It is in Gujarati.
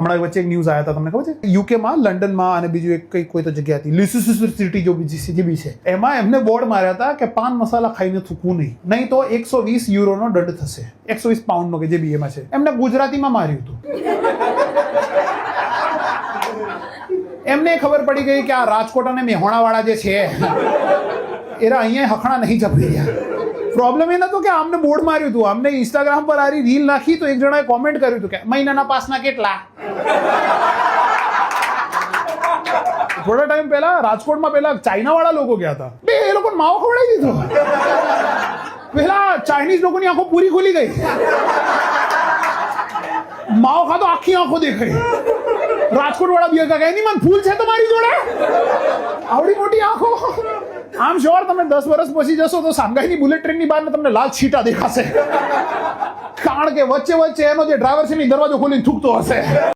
હમણાં વચ્ચે એક ન્યૂઝ આવ્યા હતા, તમને ખબર છે? યુકેમાં, લંડનમાં અને બીજું એક કઈ કોઈ તો જગ્યા હતી, લિસિસ્ટર સિટી જો બીજી જે બી છે, એમાં એમને બોર્ડ માર્યા હતા કે પાન મસાલા ખાઈને થૂકવું નહીં તો 120 યુરોનો દંડ થશે, 120 પાઉન્ડનો કે જે બી એમાં છે. એમને ગુજરાતીમાં માર્યું હતું. એમને ખબર પડી ગઈ કે આ રાજકોટ અને મેહોણાવાળા જે છે એરા અહીંયા હખણા નહીં જપી રહ્યા. પ્રોબ્લેમ એ નતો કે આમને બોર્ડ માર્યું હતું, આમને ઇન્સ્ટાગ્રામ પર આરી રીલ નાખી તો એક જણાએ કોમેન્ટ કર્યું હતું કે મહિનાના પાસના કેટલા. થોડા ટાઈમ પહેલા રાજકોટમાં પેલા ચાઇના વાળા લોકો ગયા હતા, બે એ લોકો માવો ખવડાવી દીધો. પેલા ચાઇનીઝ લોકોની આંખો પૂરી ખુલી ગઈ, માવો ખાતો આખી આંખો દેખાય. રાજકોટ વાળા બી કહે એની મન ફૂલ છે તમારી જોડે, આવડી મોટી આંખો. આમ શ્યોર તમે 10 વર્ષ પછી જશો તો શાંઘાઈની બુલેટ ટ્રેનની બહાર તમને લાલ છીટા દેખાશે, કારણ કે વચ્ચે એનો જે ડ્રાઈવર છે ને દરવાજો ખોલીને થૂકતો હશે.